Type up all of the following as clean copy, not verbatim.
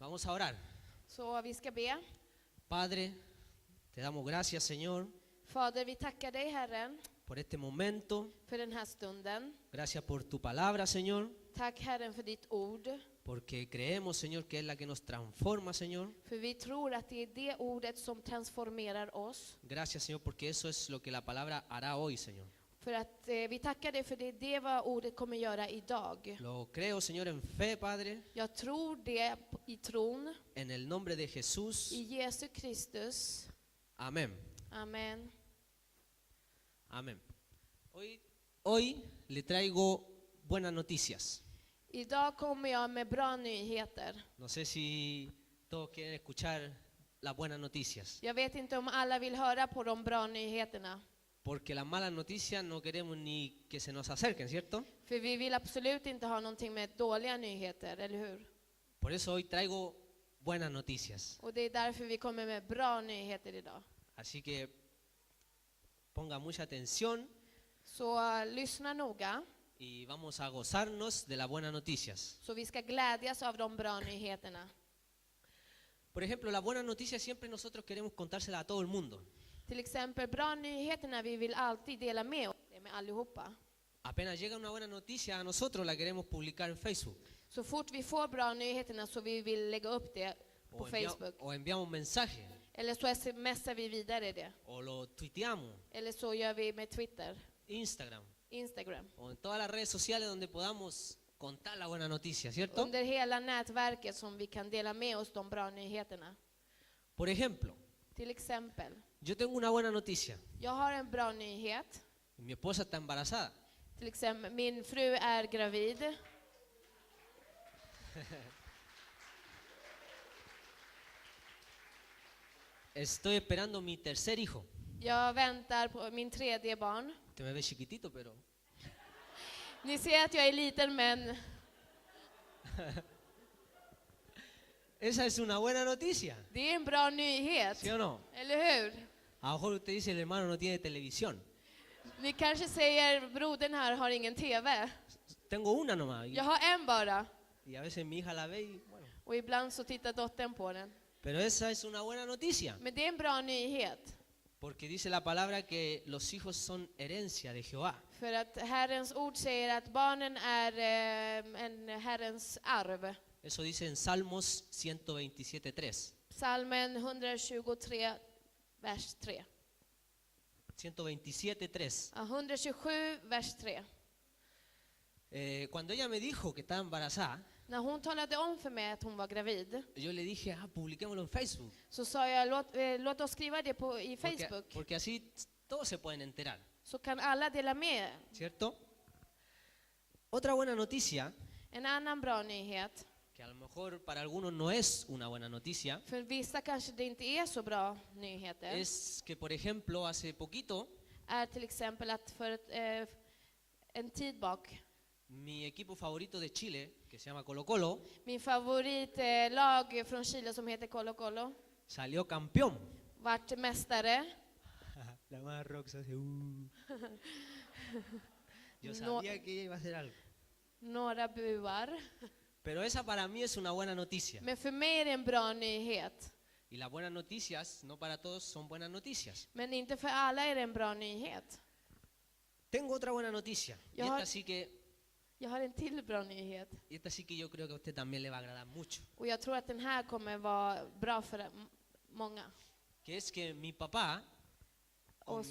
Vamos a orar. Så vi ska be. Padre, te damos gracias, Señor, Fader, vi tackar dig, Herren, por este momento. för den här stunden. Gracias por tu palabra, Señor, Tack, Herren, för ditt ord. porque creemos, Señor, que es la que nos transforma, Señor. För vi tror att det är det ordet som transformerar oss. Gracias, Señor, porque eso es lo que la palabra hará hoy, Señor. För att vi tackar dig för det vad ordet kommer göra idag. Lo creo, Señor, en fe, Padre, Jag tror det i tron, en el nombre de Jesús. i Jesu Kristus. Amén. Amen. Amén. Hoy le traigo buenas noticias. Idag kommer jag med bra nyheter. No sé si todos quieren escuchar las buenas noticias, Jag vet inte om alla vill höra på de bra nyheterna. porque las malas noticias no queremos ni que se nos acerquen, ¿cierto? För vi vill absolut inte ha någonting med dåliga nyheter, eller hur? Por eso hoy traigo buenas noticias. Och det är därför vi kommer med bra nyheter idag. Así que ponga mucha atención Så lyssna noga, y vamos a gozarnos de las buenas noticias. så vi ska glädjas av de bra nyheterna. Por ejemplo, las buenas noticias siempre nosotros queremos contárselas a todo el mundo. Till exempel bra nyheterna, vi vill alltid dela med oss med allihopa. Apenas llega una buena noticia a nosotros la queremos publicar en Facebook. Så fort vi får bra nyheterna så vi vill lägga upp det på Facebook. O enviamos un mensaje, Eller så smsar vi vidare det. o lo tuiteamos, Eller så gör vi med Twitter, Instagram, Instagram. o en todas las redes sociales donde podamos contar la buena noticia, ¿cierto? Under hela nätverket som vi kan dela med oss de bra nyheterna. Por ejemplo, Till exempel, yo tengo una buena noticia. jag har en bra nyhet. Mi esposa está embarazada. Till exempel, min fru är gravid. Estoy esperando mi tercer hijo. Jag väntar på min tredje barn. Te me ve chiquitito, pero Ni ser att jag är liten, men esa es una buena noticia, det är en bra nyhet. ¿sí o no? Eller hur? A lo mejor usted dice el hermano no tiene televisión. Ni kanske säger, brodern här har ingen TV. Tengo una nomás. Jag har en bara. Y a veces mi hija la ve y bueno. Och ibland så tittar dottern på den. Pero esa es una buena noticia. Men det är en bra nyhet. Porque dice la palabra que los hijos son herencia de Jehová. För att Herrens ord säger att barnen är en Herrens arv. Eso dice en Salmos 127:3. Psalmen 123, vers 3. 127:3. Ja, 127, vers 3. Cuando ella me dijo que estaba embarazada, När hon talade om för mig att hon var gravid, yo le dije, publiquémoslo en Facebook. så sa jag, låt oss skriva det i Facebook. Porque así todos se pueden enterar, Så kan alla dela med. ¿cierto? Otra buena noticia, En annan bra nyhet, que a lo mejor para algunos no es una buena noticia, för vissa kanske det inte är så bra nyheter, es que, por ejemplo, hace poquito är till exempel att för en tid bak, mi equipo favorito de Chile, que se llama Colo Colo, min favoritlag från Chile som heter Colo Colo, salió campeón. vart mästare. La más rock se hace Yo No. sabía que ella iba a hacer algo. Några buar. Pero esa para mí es una buena noticia. Men för mig är det en bra nyhet. Y las buenas noticias, no para todos, son buenas noticias. Men inte för alla är det en bra nyhet. Tengo otra buena noticia. Y Yo har- Jag har en till bra nyhet. esta sí que yo creo que a usted también le va a agradar mucho. Och jag tror att den här kommer vara bra för många. Que es que mi papá, Och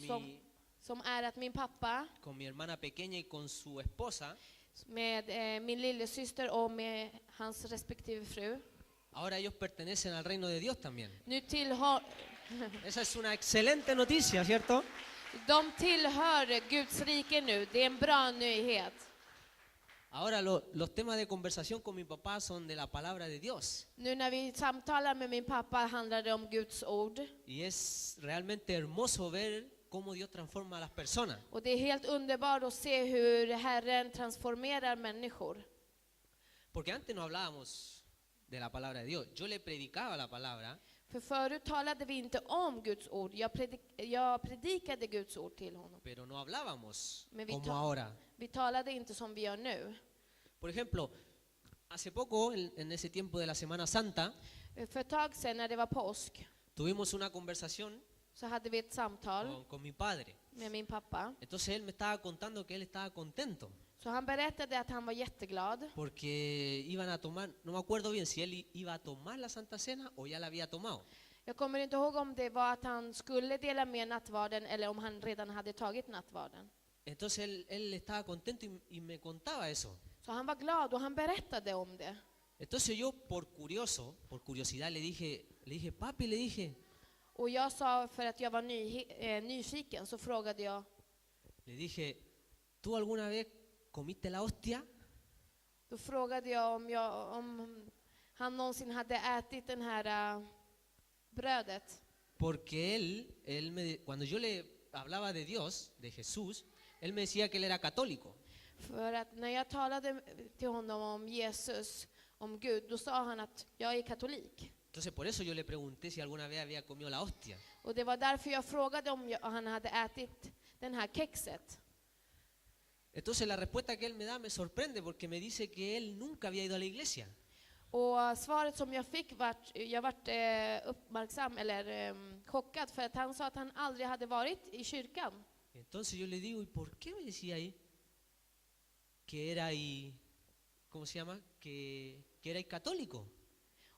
som är att min pappa con mi hermana pequeña y con su esposa, med min lillasyster och med hans respektive fru. ahora ellos pertenecen al reino de Dios también. Nu tillhör, Esa es una excelente noticia, ¿cierto? de tillhör Guds rike nu. Det är en bra nyhet. Ahora los temas de conversación con mi papá son de la palabra de Dios. Nu när vi samtalar med min pappa handlar det om Guds ord. Y es realmente hermoso ver cómo Dios transforma a las personas. Och det är helt underbart att se hur Herren transformerar människor. Porque antes no hablábamos de la palabra de Dios. Yo le predicaba la palabra, För förut talade vi inte om Guds ord. Jag predikade Guds ord till honom. pero no hablábamos Men vi como ta- ahora. Vi talade inte som vi gör nu. Por ejemplo, Hace poco, en ese tiempo de la Semana Santa, För ett tag sedan när det var påsk tuvimos una conversación så hade vi ett samtal con mi padre. med min pappa. Entonces él me estaba contando que él estaba contento Så han berättade att han var jätteglad. porque iban a tomar, no me acuerdo bien si él iba a tomar la Santa Cena o ya la había tomado. Jag kommer inte ihåg om det var att han skulle dela med nattvarden eller om han redan hade tagit nattvarden. Entonces él estaba contento y me contaba eso. Så han var glad och han berättade om det. Entonces yo por curiosidad le dije, papi, le dije, Och jag sa, för att jag var nyfiken, så frågade jag, le dije, ¿tú alguna vez comiste la hostia? då frågade jag om han någonsin hade ätit den här brödet. Porque cuando yo le hablaba de Dios, de Jesús, él me decía que él era católico. För att när jag talade till honom om Jesus, om Gud, då sa han att jag är katolik. Entonces por eso yo le pregunté si alguna vez había comido la hostia. Och det var därför jag frågade om han hade ätit den här kexet. Entonces la respuesta que él me da me sorprende porque me dice que él nunca había ido a la iglesia. Och svaret som jag fick jag vart uppmärksam eller chockad för att han sa att han aldrig hade varit i kyrkan. Entonces yo le digo, ¿y por qué me decía ahí que era ¿cómo se llama? Que era católico?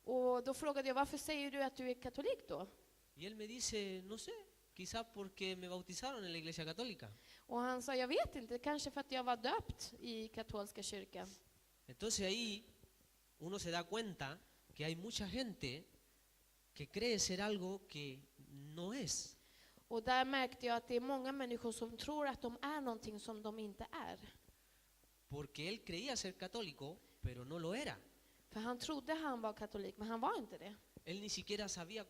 Och då frågade jag, varför säger du att du är katolik då? Y él me dice, no sé, quizás porque me bautizaron en la iglesia católica. Och han sa, jag vet inte, kanske för att jag var döpt i katolska kyrkan. Entonces ahí uno se da cuenta que hay mucha gente que cree ser algo que no es. Och där märkte jag att det är många människor som tror att de är någonting som de inte är. Porque él creía ser católico, pero no lo era. För han trodde han var katolik, men han var inte det. Él ni siquiera sabía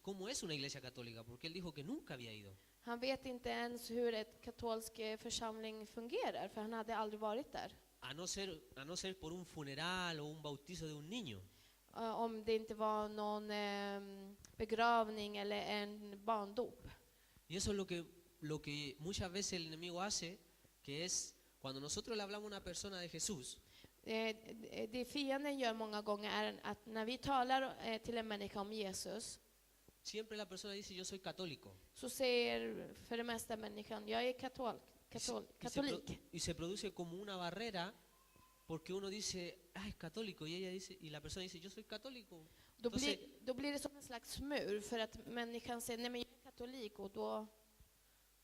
cómo es una iglesia católica, porque él dijo que nunca había ido. Han vet inte ens hur ett katolsk församling fungerar, för han hade aldrig varit där. A no ser por un funeral o un bautizo de un niño. Om det inte var någon begravning eller en barndop. Y eso es lo que muchas veces el enemigo hace, que es cuando nosotros le hablamos a una persona de Jesús, Det fienden gör många gånger är att när vi talar till en människa om Jesus, siempre la persona dice yo soy católico. så säger för det mesta människan, jag är katolik. Y se produce como una barrera porque uno dice, ah, es católico, y la persona dice, yo soy católico. Då blir det som en slags mur, för att människan säger, nej men jag är katolik, och då...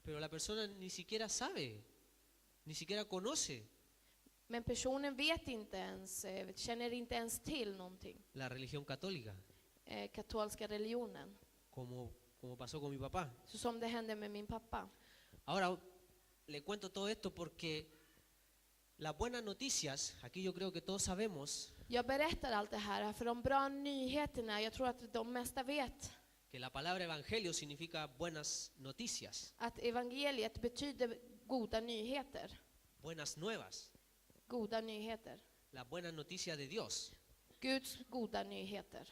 Pero la persona ni siquiera sabe, ni siquiera conoce Men personen vet inte ens, känner inte ens till någonting. la religión católica, Katolska religionen. como pasó con mi papá. Så som det hände med min pappa. Ahora le cuento todo esto porque las buenas noticias, aquí yo creo que todos sabemos Jag berättar allt det här för de bra nyheterna, jag tror att de mesta vet que la palabra evangelio significa buenas noticias, att evangeliet betyder goda nyheter. buenas nuevas, Goda nyheter. las buenas noticias de Dios. Guds goda nyheter.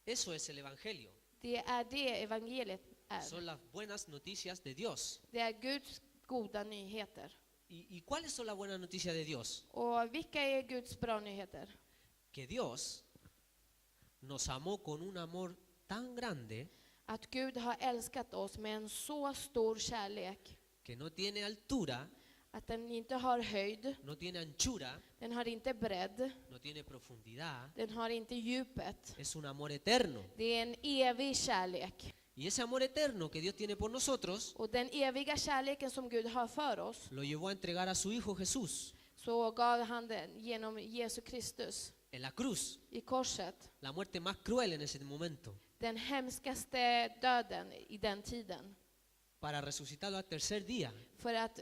Eso es el evangelio. Det är det evangeliet är. Son las buenas noticias de Dios. Det är Guds goda nyheter. ¿Y cuáles son las buenas noticias de Dios? Och vilka är Guds bra nyheter? Que Dios nos amó con un amor tan grande Att Gud har älskat oss med en så stor kärlek que no tiene altura, att den inte har höjd, no tiene anchura, den har inte bredd, no tiene profundidad. den har inte djupet. Es un amor eterno. Det är en evig kärlek. Y ese amor eterno que Dios tiene por nosotros Och den eviga kärleken som Gud har för oss, lo llevó a entregar a su Hijo Jesús så gav han den genom Jesus Kristus en la cruz, i korset. la muerte más cruel en ese momento, Den hemskaste döden i den tiden. para resucitarlo al tercer día. För att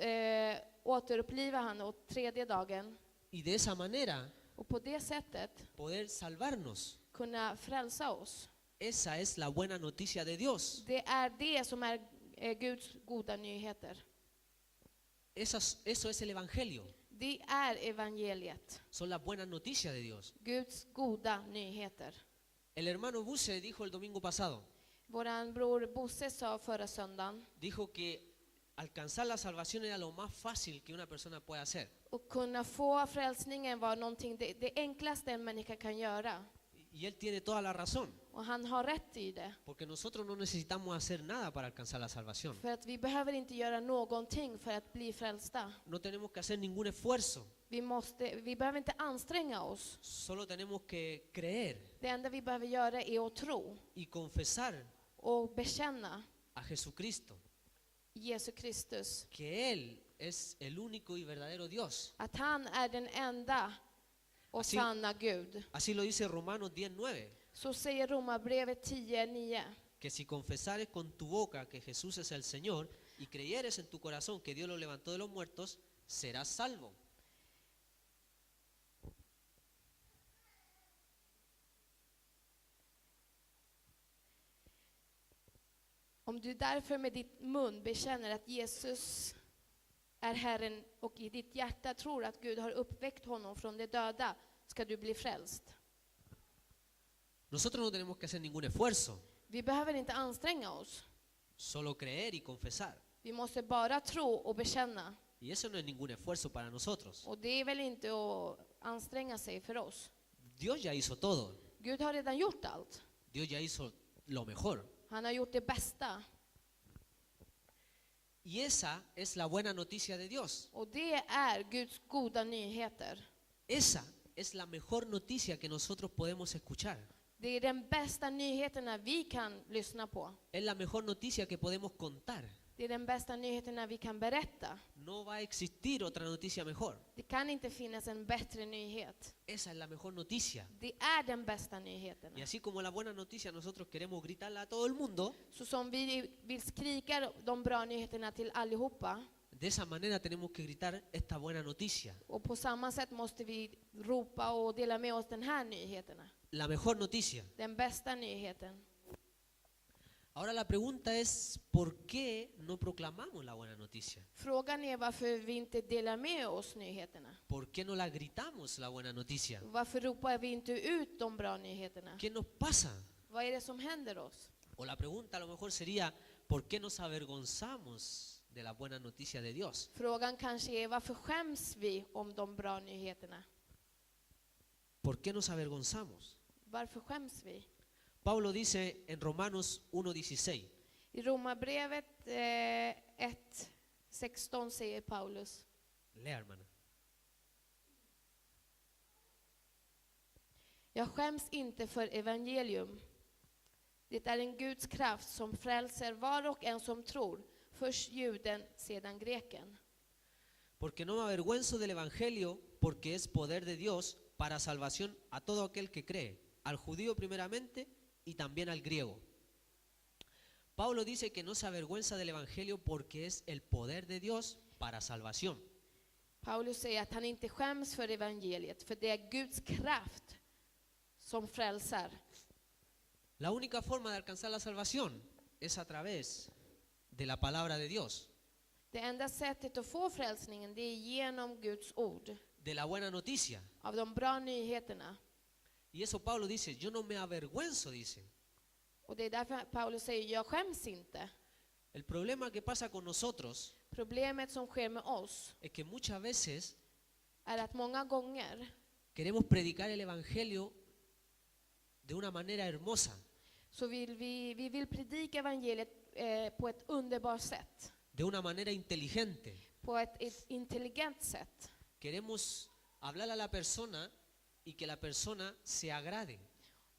återuppliva han åt tredje dagen. Y de esa manera Och på det sättet poder salvarnos. kunna frälsa oss. Esa es la buena noticia de Dios. Det är det som är Guds goda nyheter. Eso es el evangelio. Det är evangeliet. Son las buenas noticias de Dios. Guds goda nyheter. El hermano Buse dijo el domingo pasado, Våran bror Bosse sa förra söndagen dijo que alcanzar la salvación era lo más fácil que una persona puede hacer. Och kunna få frälsningen var någonting, det enklaste en människa kan göra. Y él tiene toda la razón, Och han har rätt i det. porque nosotros no necesitamos hacer nada para alcanzar la salvación. För att vi behöver inte göra någonting för att bli frälsta. No tenemos que hacer ningún esfuerzo, Vi behöver inte anstränga oss. solo tenemos que creer Det enda vi behöver göra är att tro y confesar och bekänna a Jesucristo, Jesus Kristus. que Él es el único y verdadero Dios. Att han är den enda och Así- sanna Gud. Así lo dice Romanos 10:9, Så säger Romarbrevet 10:9. que si confesares con tu boca que Jesús es el Señor y creyeres en tu corazón que Dios lo levantó de los muertos, serás salvo. Om du därför med ditt mun bekänner att Jesus är Herren och i ditt hjärta tror att Gud har uppväckt honom från de döda, ska du bli frälst. Nosotros no tenemos que hacer ningún esfuerzo, Vi behöver inte anstränga oss. solo creer y confesar. Vi måste bara tro och bekänna. Y eso no es ningún esfuerzo para nosotros. Och det är väl inte att anstränga sig för oss. Dios ya hizo todo. Gud har redan gjort allt. Dios ya hizo lo mejor. Han har gjort det bästa. Y esa es la buena noticia de Dios. Och det är Guds goda nyheter. Esa es la mejor noticia que nosotros podemos escuchar. Det är den bästa nyheterna vi kan lyssna på. Es la mejor noticia que podemos contar. Det är den bästa nyheterna vi kan berätta. No va a existir otra noticia mejor. Det kan inte finnas en bättre nyhet. Esa es la mejor noticia. Det är den bästa Y nyheterna. así como la buena noticia nosotros queremos gritarla a todo el mundo, Så som vi vill skrika de bra nyheterna till allihopa, de esa manera tenemos que gritar esta buena noticia. och på samma sätt måste vi ropa och dela med oss den här nyheterna. La mejor noticia. Den bästa nyheten. Ahora la pregunta es, ¿por qué no proclamamos la buena noticia? Frågan är varför vi inte delar med oss nyheterna. ¿Por qué no la gritamos la buena noticia? Varför ropar vi inte ut de bra nyheterna? ¿Qué nos pasa? Vad är det som händer oss? O la pregunta a lo mejor sería, ¿por qué nos avergonzamos de la buena noticia de Dios? Frågan kanske är varför skäms vi om de bra nyheterna? ¿Por qué nos avergonzamos? Varför skäms vi? Pablo dice en Romanos 1:16, I Romarbrevet 1:16 säger Paulus: lea hermana. Jag skäms inte för evangelium. Det är en Guds kraft som frälser var och en som tror, först juden, sedan greken. Porque no me avergüenzo del evangelio, porque es poder de Dios para salvación a todo aquel que cree, al judío primeramente y también al griego. Pablo dice que no se avergüenza del evangelio porque es el poder de Dios para salvación. Paulus säger att han inte skäms för evangeliet, för det är Guds kraft som frälsar. La única forma de alcanzar la salvación es a través de la palabra de Dios, Det enda sättet att få frälsningen, det är genom Guds ord, de la buena noticia. av de bra nyheterna. Y eso Pablo dice, yo no me avergüenzo, dice. Och det är därför Paulus säger, jag skäms inte. El problema que pasa con nosotros Problemet som sker med oss es que muchas veces är att många gånger queremos predicar el evangelio de una manera hermosa, så vill vi vill predika evangeliet på ett underbart sätt, de una manera inteligente. på ett intelligent sätt. Queremos hablar a la persona y que la persona se agrade.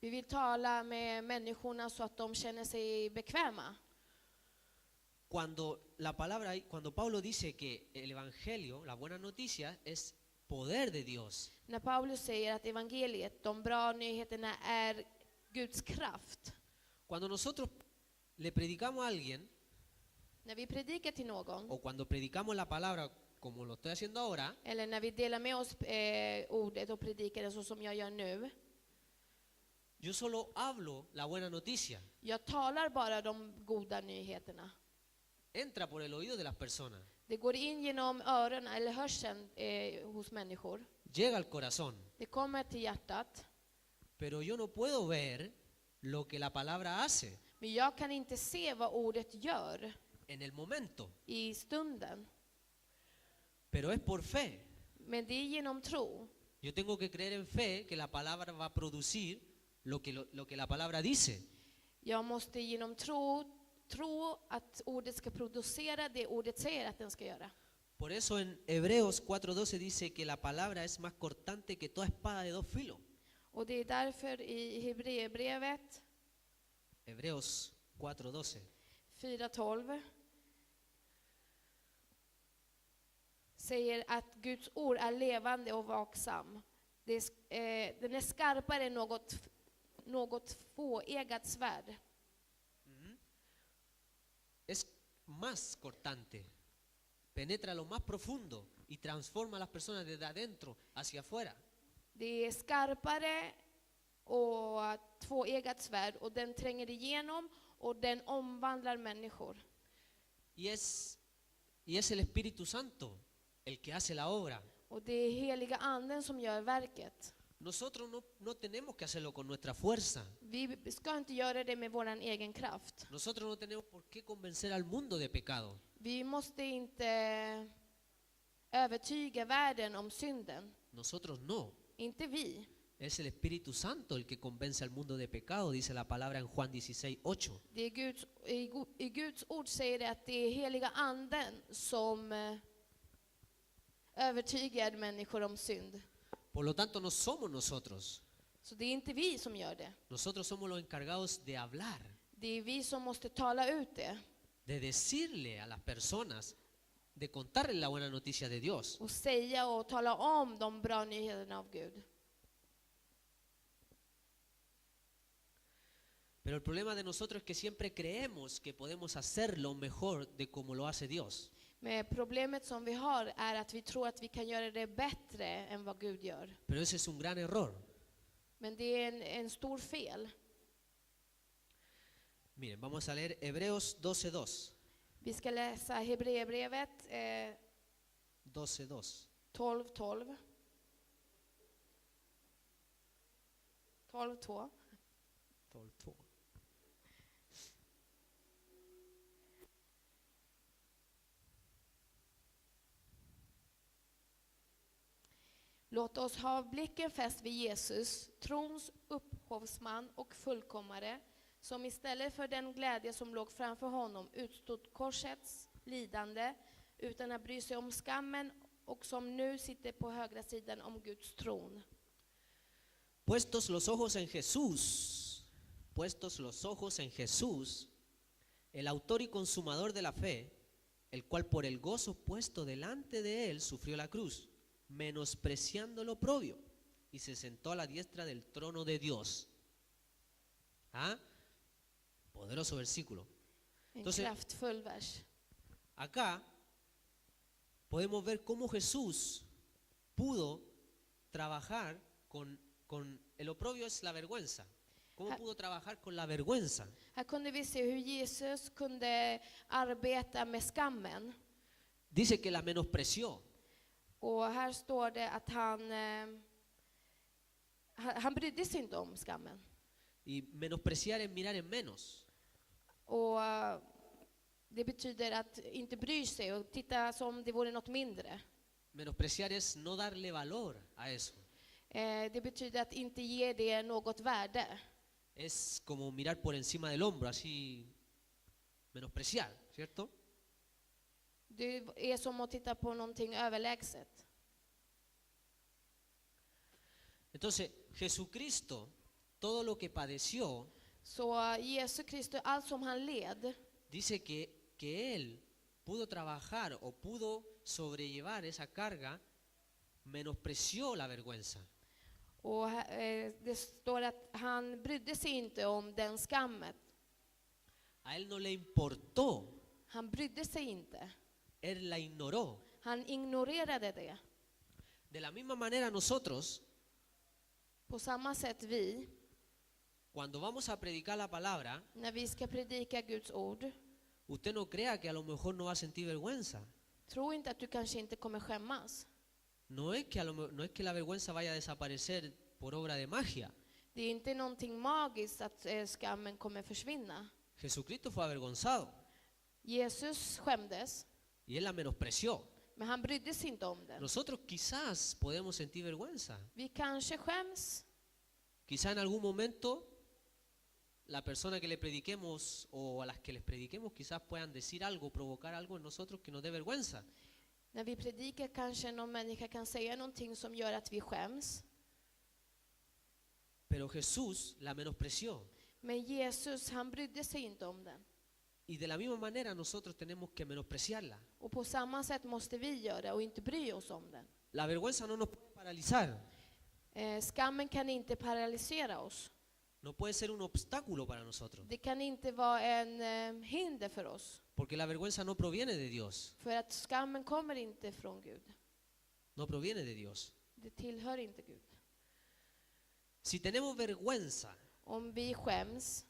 Vi vill tala med människorna så att de känner sig bekväma. Cuando Pablo dice que el evangelio, la buena noticia, es poder de Dios. När Paulus säger att evangeliet, de bra nyheterna, är Guds kraft. Cuando nosotros le predicamos a alguien, När vi predikar till någon, o cuando predicamos la palabra como lo estoy haciendo ahora, eller när vi delar med oss ordet och predikar det så som jag gör nu, yo solo hablo la buena noticia. jag talar bara de goda nyheterna. Entra por el oído de las personas, Det går in genom öronen eller hörseln hos människor. llega al corazón, Det kommer till hjärtat. pero yo no puedo ver lo que la palabra hace. Men jag kan inte se vad ordet gör. en el momento, i stunden. pero es por fe. Men det är genom tro. Yo tengo que creer en fe que la palabra va a producir lo que la palabra dice. Jag måste genom tro att ordet ska producera det ordet säger att den ska göra. Por eso en Hebreos 4:12 dice que la palabra es más cortante que toda espada de dos filos. Och det är därför i Hebreerbrevet Hebreos 4:12. 4:12 säger att Guds ord är levande och vaksam. Den är skarpare än något tvåeggat svärd. Es más cortante, penetra lo más profundo y transforma a las personas desde adentro hacia afuera. Det är skarpare och tvåeggat svärd och den tränger igenom och den omvandlar människor. Y es el Espíritu Santo el que hace la obra. Och det är heliga anden som gör verket. Nosotros no tenemos que hacerlo con nuestra fuerza. Vi ska inte göra det med våran egen kraft. Nosotros no tenemos por qué convencer al mundo de pecado. Vi måste inte övertyga världen om synden. Nosotros no. Inte vi. Es el Espíritu Santo el que convence al mundo de pecado, dice la palabra en Juan 16:8. Det är i Guds ord säger det att det är heliga anden som övertygar människor om synd. Por lo tanto, no somos nosotros. Så det är inte vi som gör det. Nosotros somos los encargados de hablar, Det är vi som måste tala ut det. de decirle a las personas, de contarles la buena noticia de Dios. Och säga och tala om de bra nyheterna av Gud. Pero el problema de nosotros es que siempre creemos que podemos hacerlo mejor de como lo hace Dios. Men problemet som vi har är att vi tror att vi kan göra det bättre än vad Gud gör. Pero ese es un gran error. Men det är en stor fel. Miren, vamos a leer Hebreos 12:2. Vi ska läsa Hebreerbrevet 12:2. 12:12. 12:2. 12:2. Låt oss ha blicken fäst vid Jesus, trons upphovsman och fullkomare, som istället för den glädje som låg framför honom utstod korsets lidande utan att bry sig om skammen och som nu sitter på högra sidan om Guds tron. Puestos los ojos en Jesús, el autor y consumador de la fe, el cual por el gozo puesto delante de él sufrió la cruz, menospreciando lo oprobio, y se sentó a la diestra del trono de Dios. ¿Ah? Poderoso versículo. En Entonces, kraftfull vers. Acá podemos ver cómo Jesús pudo trabajar con el oprobio, es la vergüenza. ¿Cómo pudo trabajar con la vergüenza? Här kunde vi se hur Jesus kunde arbeta med skammen. Dice que la menospreció. Och här står det att han brydde sig inte om skammen. Y menospreciar es mirar en menos. Och det betyder att inte bry sig och titta som det vore något mindre. Menospreciar es no darle valor a eso. Det betyder att inte ge det något värde. Es como mirar por encima del hombro, así menospreciar, ¿cierto? Det är som att titta på någonting överlägset. Entonces, Jesucristo, todo lo que padeció, Så Jesus Kristus, allt som han led, dice que Él pudo trabajar o pudo sobrellevar esa carga, menospreció la vergüenza. och det står att han brydde sig inte om den skammen. A Él no le importó, Han brydde sig inte. Él la ignoró. Han ignorerade det. De la misma manera nosotros, På samma sätt vi, cuando vamos a predicar la palabra, när vi ska predika Guds ord, usted no crea que a lo mejor no va a sentir vergüenza. tro inte att du kanske inte kommer skämmas. No es que la vergüenza vaya a desaparecer por obra de magia. Det är inte någonting magiskt att skammen kommer försvinna. Jesucristo fue avergonzado. Jesus skämdes, y él la menospreció. men han brydde sig inte om den. Nosotros quizás podemos sentir vergüenza. Vi kanske skäms. Quizá en algún momento la persona que le prediquemos o a las que les prediquemos quizás puedan decir algo, provocar algo en nosotros que nos dé vergüenza. När vi predikar kanske någon människa kan säga någonting som gör att vi skäms. Pero Jesús la menospreció. Men Jesus, han brydde sig inte om den. Y de la misma manera nosotros tenemos que menospreciarla. Och på samma sätt måste vi göra och inte bry oss om den. La vergüenza no nos puede paralizar. Skammen kan inte paralysera oss. No puede ser un obstáculo para nosotros. Det kan inte vara en hinder för oss. Porque la vergüenza no proviene de Dios. För att skammen kommer inte från Gud. No proviene de Dios. Det tillhör inte Gud. Si tenemos vergüenza Om vi skäms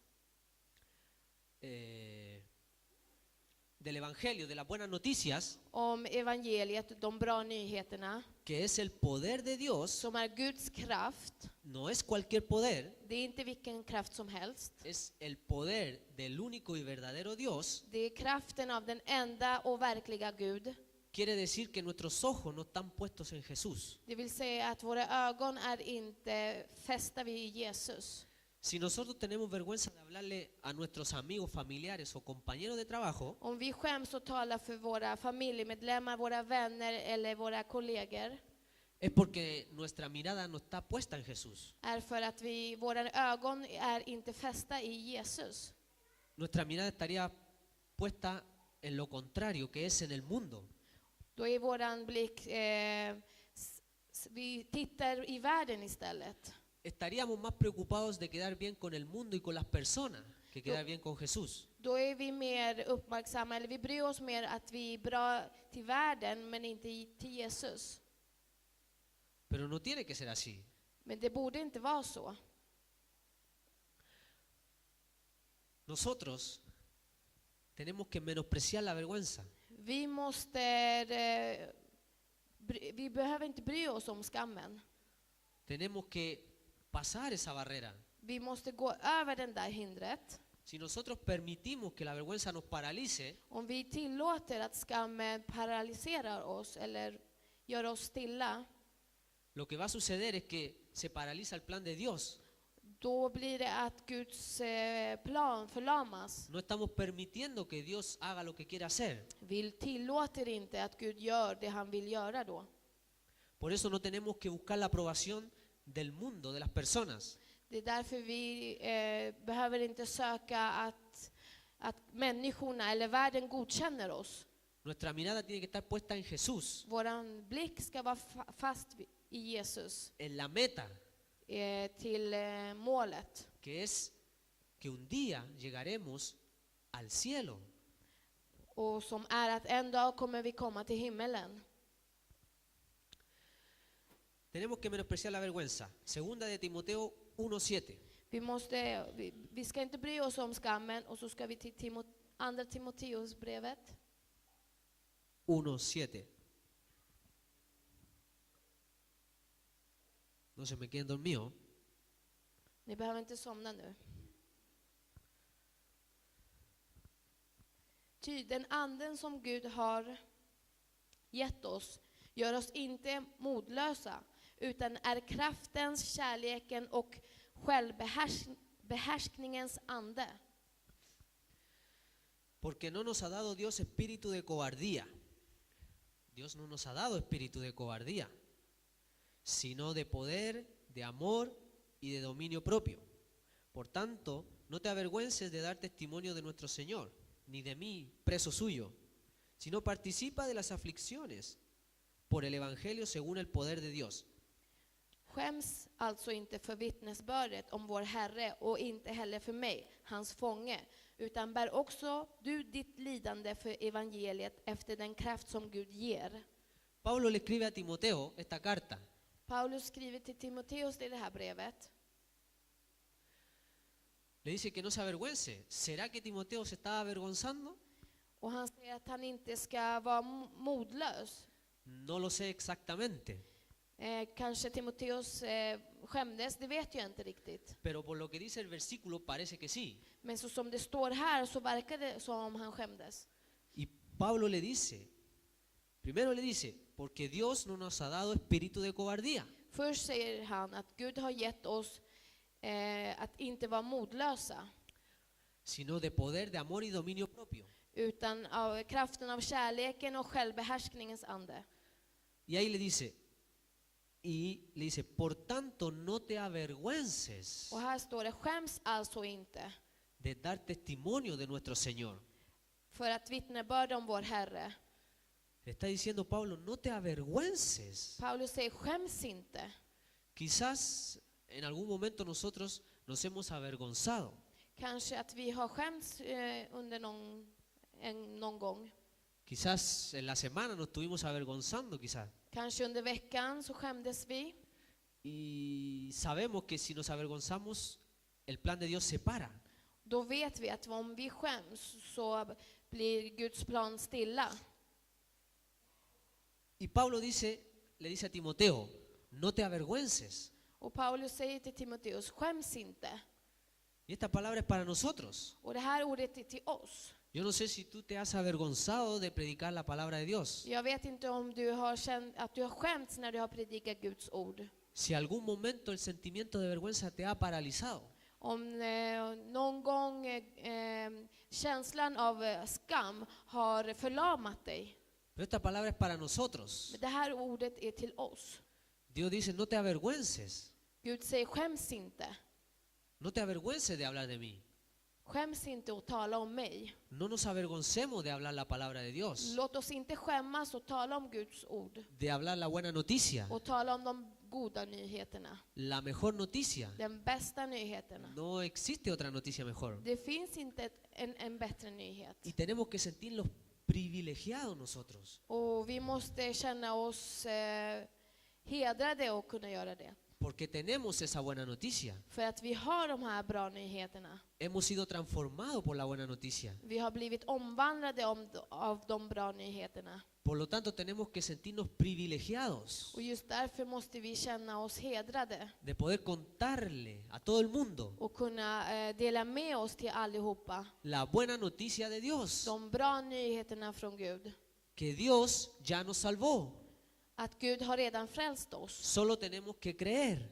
del Evangelio, de las buenas noticias, om evangeliet, de bra nyheterna, que es el poder de Dios, som är Guds kraft. no es cualquier poder, Det är inte vilken kraft som helst. es el poder del único y verdadero Dios. Det är kraften av den enda och verkliga Gud. Quiere decir que nuestros ojos no están puestos en Jesús. Det vill säga att våra ögon är inte fästa vid Jesus. Si nosotros tenemos vergüenza de hablarle a nuestros amigos, familiares o compañeros de trabajo, Om vi skäms och talar för våra familjemedlemmar, våra vänner eller våra kollegor, es porque nuestra mirada no está puesta en Jesús. är för att våra ögon är inte fästa i Jesus. Nuestra mirada estaría puesta en lo contrario, que es en el mundo. Då är våran blick, vi tittar i världen istället. Estaríamos más preocupados de quedar bien con el mundo y con las personas que quedar bien con Jesús. Då är vi mer uppmärksamma, eller vi bryr oss mer att vi är bra till världen men inte till Jesus. Pero no tiene que ser así. Men det borde inte vara så. Nosotros tenemos que menospreciar la vergüenza. Vi behöver inte bry oss om skammen. Tenemos que pasar esa barrera. Vi måste gå över den där hindret. Si nosotros permitimos que la vergüenza nos paralice, Om vi tillåter att skammen paralyserar oss eller gör oss stilla, lo que va a suceder es que se paraliza el plan de Dios. då blir det att Guds plan förlamas. No estamos permitiendo que Dios haga lo que quiere hacer. Vi tillåter inte att Gud gör det han vill göra då. Por eso no tenemos que buscar la aprobación del mundo, de las personas. Det är därför vi behöver inte söka att människorna eller världen godkänner oss. Nuestra mirada tiene que estar puesta en Jesús, Våran blick ska vara fast i Jesus, en la meta, till målet. que es que un día llegaremos al cielo. Och som är att en dag kommer vi komma till himmelen. Tenemos que menospreciar la vergüenza. Segunda de Timoteo 1:7. Vi ska inte bry oss om skammen, och så ska vi till andra Timoteusbrevet 1:7. No se me queden dormidos. Ni behöver inte somna nu. Ty den anden som Gud har gett oss gör oss inte modlösa, utan är kraftens, kärleken och självbehärskningens ande. Porque no nos ha dado Dios espíritu de cobardía. Dios no nos ha dado espíritu de cobardía, sino de poder, de amor y de dominio propio. Por tanto, no te avergüences de dar testimonio de nuestro Señor, ni de mí, preso suyo, sino participa de las aflicciones por el Evangelio según el poder de Dios. Skäms alltså inte för vittnesbördet om vår Herre och inte heller för mig, hans fånge, utan bär också du ditt lidande för evangeliet efter den kraft som Gud ger. Pablo le escribe a Timoteo esta carta. Paulus skriver till Timoteus i det här brevet. Le dice que no se avergüence. ¿Será que Timoteo se estaba avergonzando? Och han säger att han inte ska vara modlös. No lo sé exactamente. Kanske Timoteus skämdes, det vet jag inte riktigt. Pero por lo que dice el versículo parece que sí. Men så som det står här så verkar det som om han skämdes. Pablo le dice, primero le dice, porque Dios no nos ha dado espíritu de cobardía, Först säger han att Gud har gett oss att inte vara modlösa, sino de poder, de amor y dominio propio. utan av kraften av kärleken och självbehärskningens ande. Y ahí le dice, por tanto no te avergüences Och här står det, skäms alltså inte de dar testimonio de nuestro Señor. för att vittnebörda om vår Herre. Le está diciendo Pablo, no te avergüences. Paulus säger, skäms inte. Quizás en algún momento nosotros nos hemos avergonzado. Kanske att vi har skämts under någon gång. Quizás en la semana nos estuvimos avergonzando, quizás. Kanske under veckan så skämdes vi. Y sabemos que si nos avergonzamos, el plan de Dios se para. Då vet vi att om vi skäms så blir Guds plan stilla. Y Pablo le dice a Timoteo, no te avergüences. Och Paulus säger till Timoteus, skäms inte. Y esta palabra es para nosotros. Och det här ordet är till oss. Yo no sé si tú te has avergonzado de predicar la palabra de Dios. Jag vet inte om du har känt att du har skämts när du har predikat Guds ord. Si algún momento el sentimiento de vergüenza te ha paralizado. Om någon gång känslan av skam har förlamat dig. Pero esta palabra es para nosotros. Men det här ordet är till oss. Dios dice, no te avergüences. Gud säger, skäms inte. No te avergüences de hablar de mí. Skäms inte och tala om mig. No nos avergoncemos de hablar la palabra de Dios. Låt oss inte skämmas och tala om Guds ord. De hablar la buena noticia. Och tala om de goda nyheterna. La mejor noticia. Den bästa nyheterna. No existe otra noticia mejor. Det finns inte en bättre nyhet. Y tenemos que sentirnos privilegiados nosotros. Och vi måste känna oss hedrade och kunna göra det. Porque tenemos esa buena noticia. För att vi har de här bra nyheterna. Hemos sido transformados por la buena noticia. Vi har blivit omvandlade av de bra nyheterna. Por lo tanto, tenemos que sentirnos privilegiados Och just därför måste vi känna oss hedrade. de poder contarle a todo el mundo Och kunna dela med oss till allihopa. la buena noticia de Dios. De bra nyheterna från Gud. Que Dios ya nos salvó. Att Gud har redan frälst oss. Solo tenemos que creer.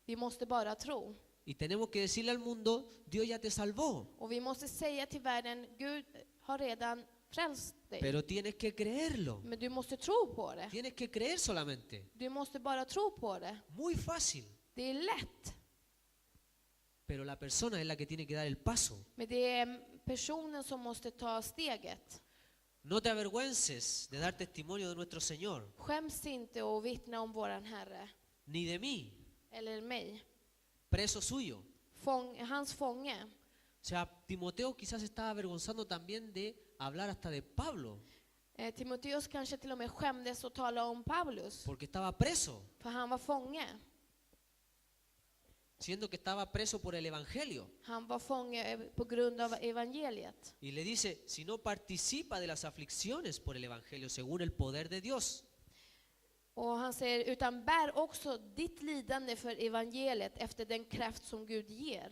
Vi måste bara tro. Y tenemos que decirle al mundo, Dios ya te salvó. Och vi måste säga till världen, Gud har redan frälst dig. Pero tienes que creerlo. Men du måste tro på det. Tienes que creer solamente. Du måste bara tro på det. Muy fácil. Det är lätt. Pero la persona es la que tiene que dar el paso. Men det är personen som måste ta steget. No te avergüences de dar testimonio de nuestro Señor, Skäms inte och vittna om våran Herre. ni de mí, Eller mig. preso suyo. Hans fånge. O sea, Timoteo quizás estaba avergonzando también de hablar hasta de Pablo, Timoteus kanske till och med skämdes och tala om Paulus. porque estaba preso, För han var fånge. siendo que estaba preso por el Evangelio. Han var fånge på grund av evangeliet. Y le dice, si no participa de las aflicciones por el Evangelio según el poder de Dios. Och han säger, utan bär också ditt lidande för evangeliet efter den kraft som Gud ger.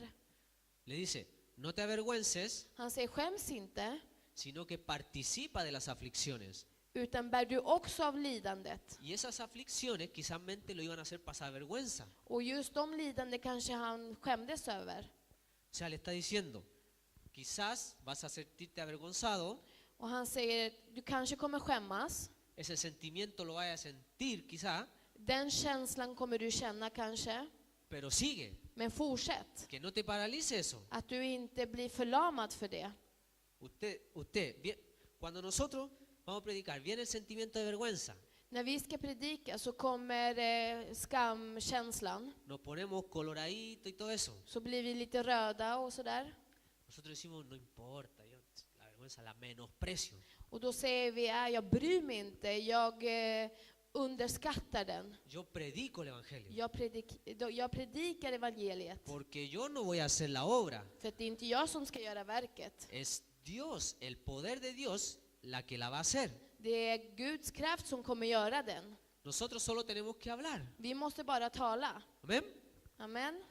Le dice, no te avergüences, Han säger, skäms inte, sino que participa de las aflicciones. utan bär du också av lidandet. Y esas aflicciones quizás lo iban a hacer pasar vergüenza. Och just de lidande kanske han skämdes över. O sea, le está diciendo, quizás vas a sentirte avergonzado, Och han säger, du kanske kommer skämmas. ese sentimiento lo vayas a sentir quizá, Den känslan kommer du känna kanske. pero sigue, Men fortsätt. que no te paralice eso. Att du inte blir förlamad för det. Cuando nosotros vamos a predicar, viene el sentimiento de vergüenza, När vi ska predika så kommer skamkänslan. nos ponemos coloradito y todo eso. Så blir vi lite röda och sådär. Nosotros decimos, no importa, yo la vergüenza la menosprecio. Och då säger vi, jag bryr mig inte, jag underskattar den. Yo predico el Evangelio, Jag predikar evangeliet. porque yo no voy a hacer la obra. För att det är inte jag som ska göra verket. Es Dios, el poder de Dios, la que la va a hacer. Det är Guds kraft som kommer göra den. Nosotros solo tenemos que hablar. Vi måste bara tala. Amén. Amen.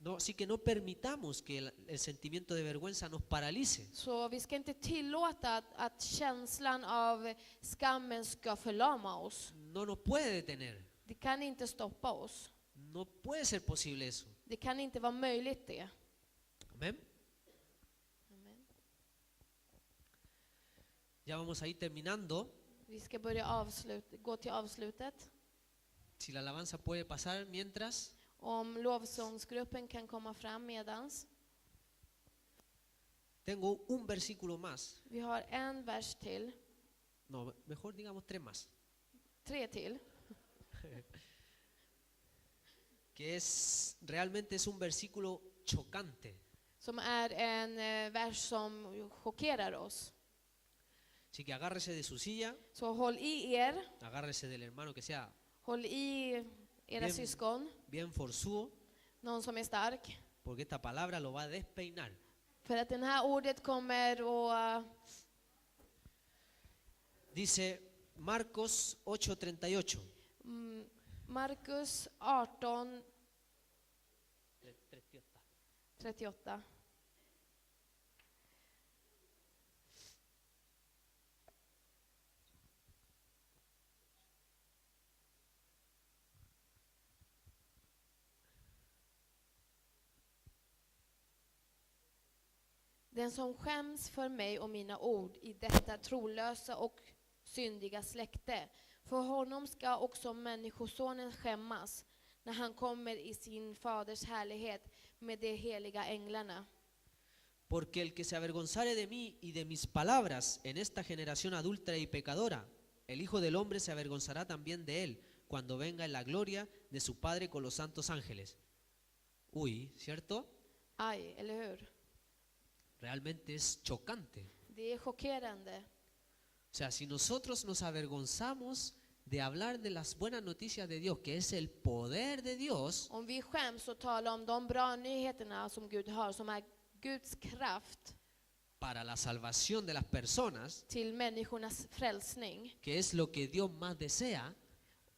No, así que no permitamos que el sentimiento de vergüenza nos paralice. Så vi ska inte tillåta att känslan av skammen ska förlama oss. No nos puede detener. Det kan inte stoppa oss. No puede ser posible eso. Det kan inte vara möjligt det. Amén. Amen. Ya vamos a ir terminando. Vi ska gå till avslutet. Si la alabanza puede pasar mientras. Om lovsångsgruppen kan komma fram medans. Tengo un versículo más. Vi har en vers till. No, mejor digamos 3 más. 3 till. Que realmente es un versículo chocante. Som är en vers som chockerar oss. Así que agárrese de su silla, Så håll i er. agárrese del hermano que sea Håll i era syskon. bien forzudo, Någon som är stark. porque esta palabra lo va a despeinar. För att den här ordet kommer att... Dice Marcos 8:38. Markus 18:38. Den som skäms för mig och mina ord i detta trolösa och syndiga släkte, för honom ska också människosonen skämmas när han kommer i sin faders härlighet med de heliga änglarna. Porque el que se avergonzare de mí y de mis palabras en esta generación adúltera y pecadora, el Hijo del Hombre se avergonzará también de él cuando venga en la gloria de su Padre con los santos ángeles. Uy, ¿cierto? Aj, eller hur? Realmente es chocante. Det är chockerande. O sea, si nosotros nos avergonzamos de hablar de las buenas noticias de Dios, que es el poder de Dios, Om vi skäms och talar om de bra nyheterna som Gud har, som är Guds kraft para la salvación de las personas, till människornas frälsning. que es lo que Dios más desea,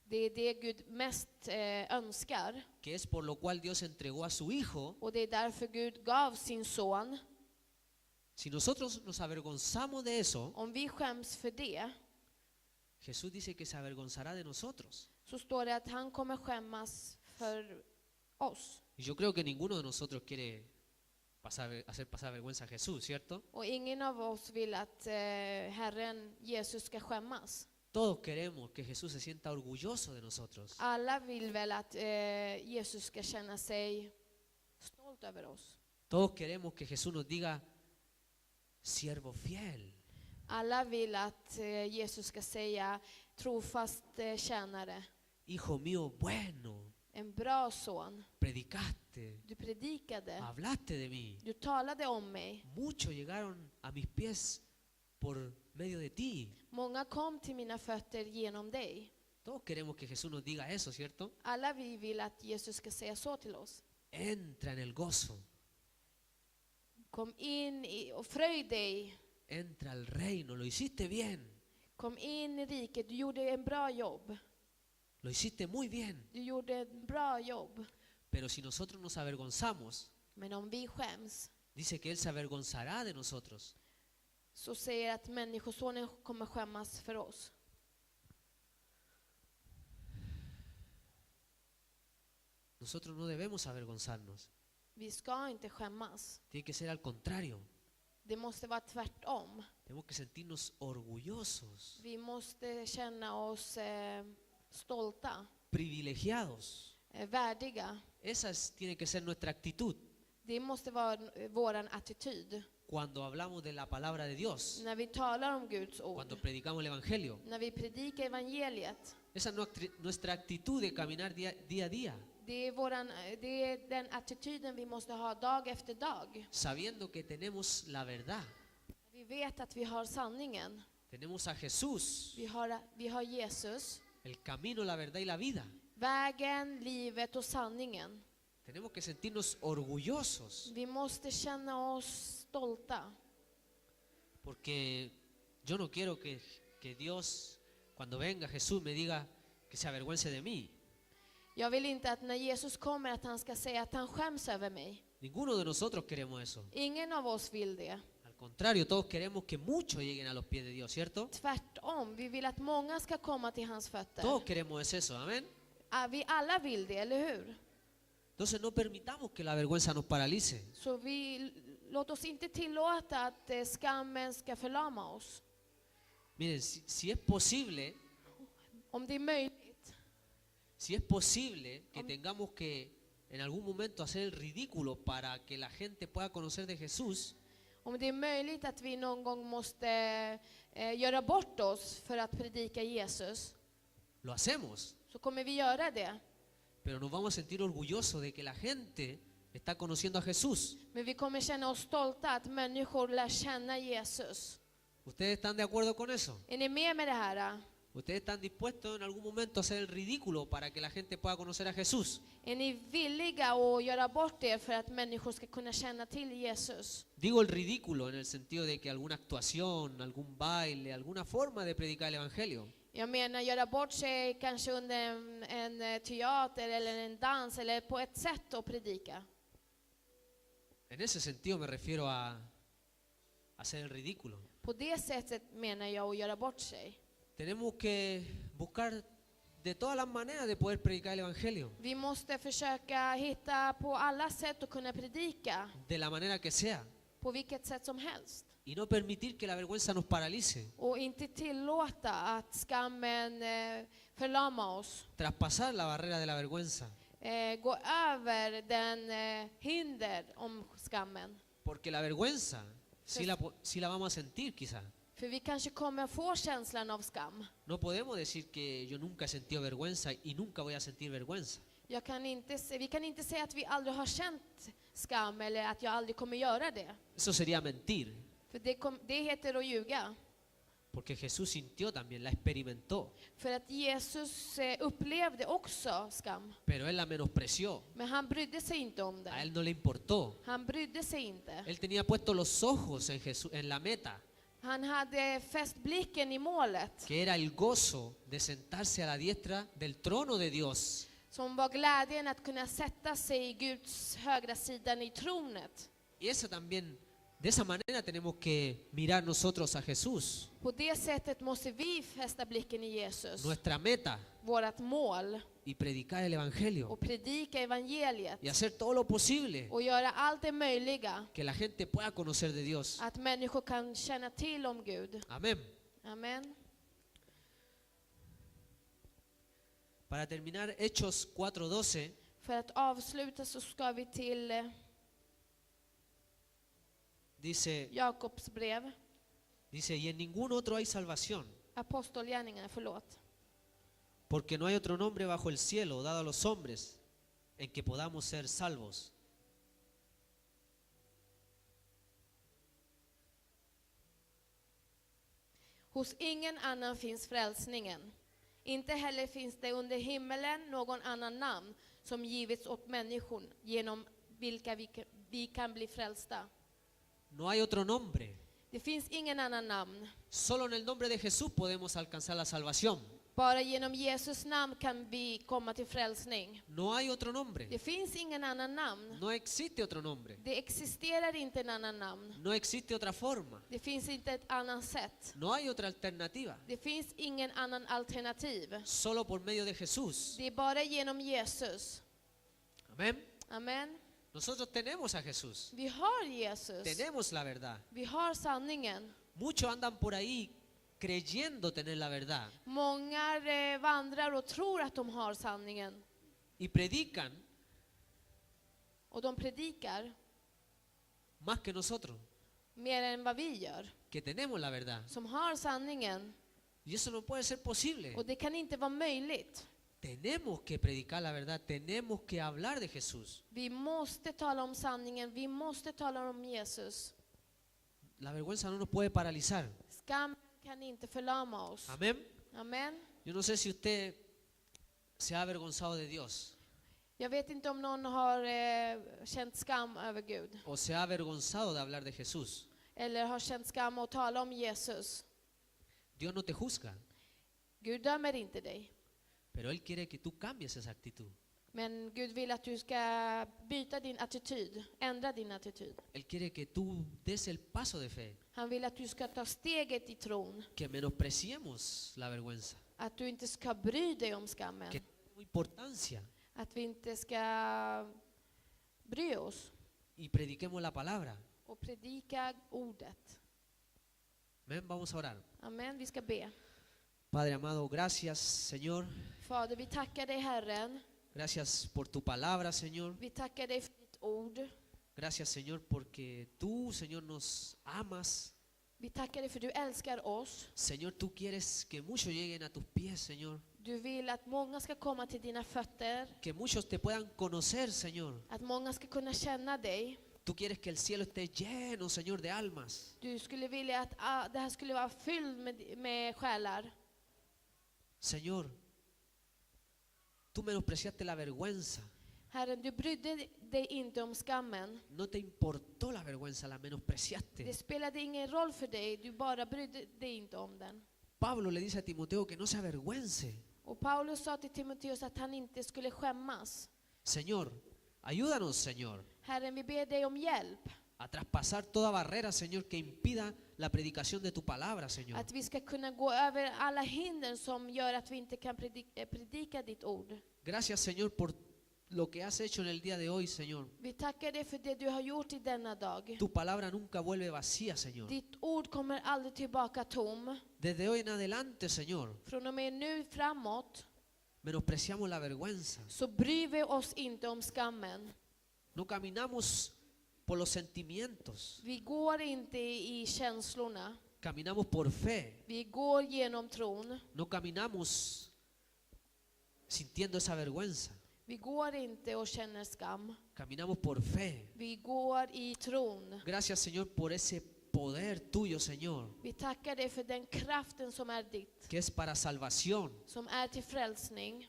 Det är det Gud mest önskar. que es por lo cual Dios entregó a su Hijo. Och det är därför Gud gav sin son. Si nosotros nos avergonzamos de eso, Om vi skäms för det, Jesús dice que se avergonzará de nosotros. så står det att han kommer skämmas för oss. Y yo creo que ninguno de nosotros quiere hacer pasar vergüenza a Jesús, ¿cierto? Och ingen av oss vill att Herren Jesus ska skämmas. Todos queremos que Jesús se sienta orgulloso de nosotros. Alla vill väl att Jesus ska känna sig stolt över oss. Todos queremos que Jesús nos diga, siervo fiel. Alla vill att Jesus ska säga trofast tjänare, Hijo mío bueno, en bra son. predicaste, Du predikade, hablaste de mí. du talade om mig. Muchos llegaron a mis pies por medio de ti. Många kom till mina fötter genom dig. Todos queremos que Jesús nos diga eso, ¿cierto? Alla vi vill att Jesus ska säga så till oss. Entra en el gozo, Kom in och fröj dig. entra al reino, lo hiciste bien, Kom in i riket, du gjorde en bra jobb. lo hiciste muy bien. Du gjorde en bra jobb. Pero si nosotros nos avergonzamos, Men om vi skäms, dice que Él se avergonzará de nosotros. så säger att människosonen kommer skämmas för oss. Nosotros no debemos avergonzarnos. Vi ska inte skämmas. Tiene que ser al contrario. Det måste vara tvärtom. Tenemos que sentirnos orgullosos, Vi måste känna oss stolta, privilegiados. Värdiga. Tiene que ser nuestra actitud Det måste vara våran attityd. cuando hablamos de la palabra de Dios, När vi talar om Guds ord, cuando predicamos el Evangelio. när vi predikar evangeliet. Esa es nuestra actitud de caminar día a día, Det är den attityden vi måste ha dag efter dag. sabiendo que tenemos la verdad. Vi vet att vi har sanningen. Tenemos a Jesús, Vi har Jesus, el camino, la verdad y la vida. vägen, livet och sanningen. Tenemos que sentirnos orgullosos, Vi måste känna oss stolta. porque yo no quiero que Dios, cuando venga Jesús, me diga que se avergüence de mí. Jag vill inte att när Jesus kommer att han ska säga att han skäms över mig. Ninguno de nosotros queremos eso. Ingen av oss vill det. Al contrario, todos queremos que muchos lleguen a los pies de Dios, ¿cierto? Tvärtom, vi vill att många ska komma till hans fötter. Todos queremos es eso, amén. Vi alla vill det, eller hur? Entonces no permitamos que la vergüenza nos paralice. Så låt oss inte tillåta att skammen ska förlama oss. Miren, si es posible, Om det är möjligt, si es posible que tengamos que en algún momento hacer el ridículo para que la gente pueda conocer de Jesús, om det är möjligt att vi någon gång måste göra bort oss för att predika Jesus, lo hacemos. så kommer vi göra det. Pero nos vamos a sentir orgullosos de que la gente está conociendo a Jesús. Men vi kommer känna oss stolta att människor lär känna Jesus. ¿Ustedes están de acuerdo con eso? Är ni med det här? ¿Ustedes están dispuestos en algún momento a hacer el ridículo para que la gente pueda conocer a Jesús? Är ni villiga att göra bort er för att människor ska kunna känna till Jesus? Digo el ridículo en el sentido de que alguna actuación, algún baile, alguna forma de predicar el evangelio. Jag menar göra bort sig kanske under en teater eller en dans eller på ett sätt att predika. En ese sentido me refiero a hacer el ridículo. På det sättet menar jag att göra bort sig. Tenemos que buscar de todas las maneras de poder predicar el evangelio, Vi måste försöka hitta på alla sätt att kunna predika, de la manera que sea, på vilket sätt som helst. y no permitir que la vergüenza nos paralice. Och inte tillåta att skammen förlama oss. Traspasar la barrera de la vergüenza, Gå över den hinder om skammen. porque la vergüenza sí la vamos a sentir quizá. För vi kanske kommer få känslan av skam. No podemos decir que yo nunca he sentido vergüenza y nunca voy a sentir vergüenza. Vi kan inte säga att vi aldrig har känt skam eller att jag aldrig kommer göra det. Eso sería mentir, För det heter att ljuga. porque Jesús sintió también, la experimentó, För att Jesus upplevde också skam. pero él la menospreció. Men han brydde sig inte om A det. él no le importó. Han brydde sig inte. Él tenía puestos los ojos en Jesús, en la meta, Han hade fäst blicken i målet. que era el gozo de sentarse a la diestra del trono de Dios. Som var glädjen att kunna sätta sig i Guds högra sidan i tronet. Y eso también, de esa manera tenemos que mirar nosotros a Jesús, På det sättet måste vi fästa blicken i Jesus. nuestra meta, Vårat mål. y predicar el evangelio Och predika evangeliet. y hacer todo lo posible Och göra allt det möjliga. que la gente pueda conocer de Dios. Att människor kan känna till om Gud. Amén. Amen. Para terminar, Hechos 4:12 För att avsluta så ska vi till dice, Jakobs brev. y en ningún otro hay salvación, Apostelgärningarna, förlåt. porque no hay otro nombre bajo el cielo dado a los hombres en que podamos ser salvos. Hos ingen annan finns frälsningen. Inte heller finns det under himmelen någon annan namn som givits åt människor genom vilka vi kan bli frälsta. No hay otro nombre. Det finns ingen annan namn. Solo en el nombre de Jesús podemos alcanzar la salvación. Bara genom Jesus namn kan vi komma till frälsning. No hay otro nombre. Det finns ingen annan namn. No existe otro nombre. Det existerar inte en annan namn. No existe otra forma. Det finns inte ett annat sätt. No hay otra alternativa. Det finns ingen annan alternativ. Solo por medio de Jesús. Det är bara genom Jesus. Amén. Amen. Nosotros tenemos a Jesús. Vi har Jesus. Tenemos la verdad. Vi har sanningen. Muchos andan por ahí creyendo tener la verdad Många vandrar och tror att de har sanningen. y predican Och de predikar más que nosotros, mer än vad vi gör. que tenemos la verdad. Som har sanningen. Y eso no puede ser posible. Och det kan inte vara möjligt. Tenemos que predicar la verdad, tenemos que hablar de Jesús. Vi måste tala om sanningen. Vi måste tala om Jesus. La vergüenza no nos puede paralizar. Skam kan inte förlama oss. Amén. Amen. Yo no sé si usted se ha avergonzado de Dios Jag vet inte om någon har känt skam över Gud. o se ha avergonzado de hablar de Jesús. Eller har känt skam att tala om Jesus. Dios no te juzga, Gud dömer inte dig. pero Él quiere que tú cambies esa actitud. Men Gud vill att du ska byta din attityd, ändra din attityd. Él quiere que tú des el paso de fe, Han vill att du ska ta steget i tron, que menospreciemos la vergüenza, att du inte ska bry dig om skammen, que no demos importancia att vi inte ska bry oss y prediquemos la palabra. och predika ordet. Amén, vamos a orar. Amen, vi ska be. Padre amado, gracias, Señor. Fader, vi tackar dig Herren. Gracias por tu palabra, Señor. Vi tackar dig för ditt ord. Gracias, Señor, porque tú, Señor, nos amas. Vi tackar dig för du älskar oss. Señor, tú quieres que muchos lleguen a tus pies, Señor. Du vill att många ska komma till dina fötter. Que muchos te puedan conocer, Señor. Att många ska kunna känna dig. Tú quieres que el cielo esté lleno, Señor, de almas. Du skulle vilja att det här skulle vara fyllt med själar. Señor, tú menospreciaste la vergüenza. Herren, du brydde dig inte om skammen. No te importó la vergüenza, la menospreciaste. Det spelade ingen roll för dig, du bara brydde dig inte om den. Pablo le dice a Timoteo que no se avergüence. Och Paulus sa till Timoteus att han inte skulle skämmas. Señor, ayúdanos, Señor, Herren, vi ber dig om hjälp. a traspasar toda barrera, Señor, que impida la predicación de tu palabra, Señor. Att vi ska kunna gå över alla hinder som gör att vi inte kan predika ditt ord. Gracias, Señor, por lo que has hecho en el día de hoy, Señor. Vi tackar dig för det du har gjort i denna dag. Tu palabra nunca vuelve vacía, Señor. Ditt ord kommer aldrig tillbaka tom. Desde hoy en adelante, Señor, Från och med nu framåt menospreciamos la vergüenza. så bryr vi oss inte om skammen. No caminamos por los sentimientos. Vi går inte i känslorna. Caminamos por fe. Vi går genom tron. No caminamos sintiendo esa vergüenza. Vi går inte och känner skam. Caminamos por fe. Vi går i tron. Gracias, Señor, por ese poder tuyo, Señor, Vi tackar dig för den kraften som är ditt. que es para salvación, Som är till frälsning.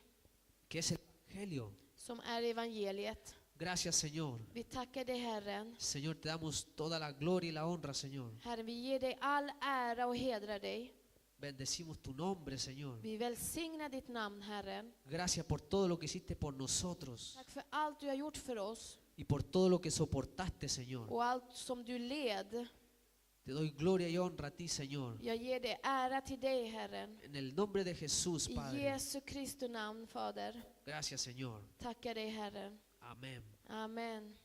que es el Evangelio. Som är evangeliet. Gracias, Señor. Vi tackar dig Herren. Señor, te damos toda la gloria y la honra, Señor. Herren, vi ger dig all ära och hedrar dig. Bendecimos tu nombre, Señor. Vi välsignar ditt namn Herren. Gracias por todo lo que hiciste por nosotros Tack för allt du har gjort för oss. y por todo lo que soportaste, Señor. Och allt som du led. Te doy gloria y honra a ti, Señor. Jag ger dig ära till dig Herren. En el nombre de Jesús, I Padre. Jesu Kristi namn Fader. Gracias, Señor. Tackar dig Herren. Amén. Amen.